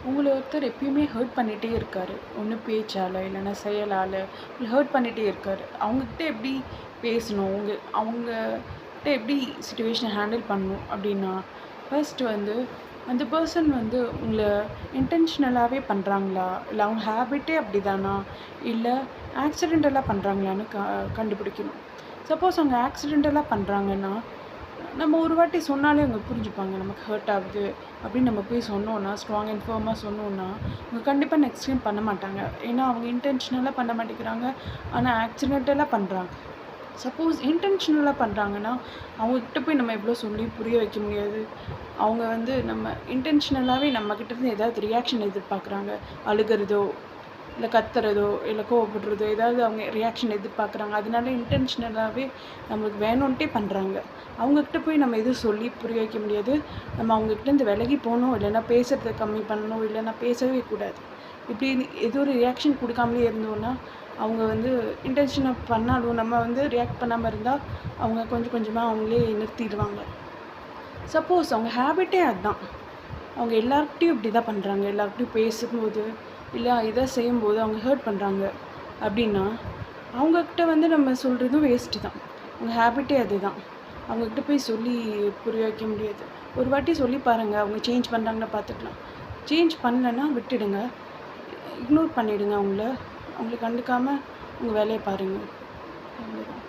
உங்கள ஒருத்தர் எப்பயுமே ஹர்ட் பண்ணிகிட்டே இருக்காரு. ஒண்ணு பேச்சால, இல்லைன்னா செயலால ஹர்ட் பண்ணிகிட்டே இருக்காரு. அவங்ககிட்ட எப்படி பேசணும்? அவங்ககிட்ட எப்படி சிச்சுவேஷனை ஹேண்டில் பண்ணணும் அப்படின்னா, ஃபர்ஸ்ட் வந்து அந்த பர்சன் வந்து உங்கள இன்டென்ஷனலாவே பண்றாங்களா? இல்ல அவங்க ஹேபிட்டே அப்படிதானா? இல்ல ஆக்சிடென்டலா பண்றாங்களான்னு கண்டுபிடிக்கணும். சப்போஸ் அவங்க ஆக்சிடென்டலா பண்றாங்கன்னா, நம்ம ஒரு வாட்டி சொன்னாலே அவங்க புரிஞ்சுப்பாங்க. நமக்கு ஹர்ட் ஆகுது அப்படின்னு நம்ம போய் சொன்னோன்னா, ஸ்ட்ராங் அண்ட் ஃபர்மாக சொன்னோன்னா, அவங்க கண்டிப்பாக நெக்ஸ்ட் டைம் பண்ண மாட்டாங்க. ஏன்னா அவங்க இன்டென்ஷனலாக பண்ண மாட்டேங்கிறாங்க. ஆனால் ஆக்சிடென்டலாக பண்ணுறாங்க. சப்போஸ் இன்டென்ஷனலாக பண்ணுறாங்கன்னா, அவங்கக்கிட்ட போய் நம்ம எவ்வளோ சொல்லி புரிய வைக்க முடியாது. அவங்க வந்து நம்ம இன்டென்ஷனலாகவே நம்மக்கிட்டேருந்து ஏதாவது ரியாக்ஷன் எதிர்பார்க்குறாங்க. அழுகிறதோ, இல்லை கத்துறதோ, இல்லை கோவப்படுறதோ, ஏதாவது அவங்க ரியாக்ஷன் எதிர்பார்க்குறாங்க. அதனால இன்டென்ஷனலாகவே நம்மளுக்கு வேணும்ன்ட்டே பண்ணுறாங்க. அவங்கக்கிட்ட போய் நம்ம எதுவும் சொல்லி புரிய வைக்க முடியாது. நம்ம அவங்கக்கிட்டேருந்து விலகி போகணும், இல்லைன்னா பேசுகிறத கம்மி பண்ணணும், இல்லைன்னா பேசவே கூடாது. இப்படி எது ஒரு ரியாக்ஷன் கொடுக்காமலே இருந்தோன்னா, அவங்க வந்து இன்டென்ஷனாக பண்ணாலும் நம்ம வந்து ரியாக்ட் பண்ணாமல் இருந்தால், அவங்க கொஞ்சம் கொஞ்சமாக அவங்களே நிறுத்திடுவாங்க. சப்போஸ் அவங்க ஹேபிட்டே அதுதான். அவங்க எல்லார்கிட்டையும் இப்படி தான் பண்ணுறாங்க. எல்லார்கிட்டையும் பேசும்போது, இல்லை இதை செய்யும்போது அவங்க ஹர்ட் பண்ணுறாங்க அப்படின்னா, அவங்கக்கிட்ட வந்து நம்ம சொல்கிறதும் வேஸ்ட்டு தான். அவங்க ஹேபிட்டே அதுதான். அவங்கக்கிட்ட போய் சொல்லி புரிய வைக்க முடியாது. ஒரு வாட்டி சொல்லி பாருங்கள். அவங்க சேஞ்ச் பண்ணுறாங்கன்னு பார்த்துக்கலாம். சேஞ்ச் பண்ணலைன்னா விட்டுடுங்க. இக்னோர் பண்ணிவிடுங்க அவங்கள. அவங்கள கண்டுக்காமல் உங்கள் வேலையை பாருங்கள். அவ்வளோதான்.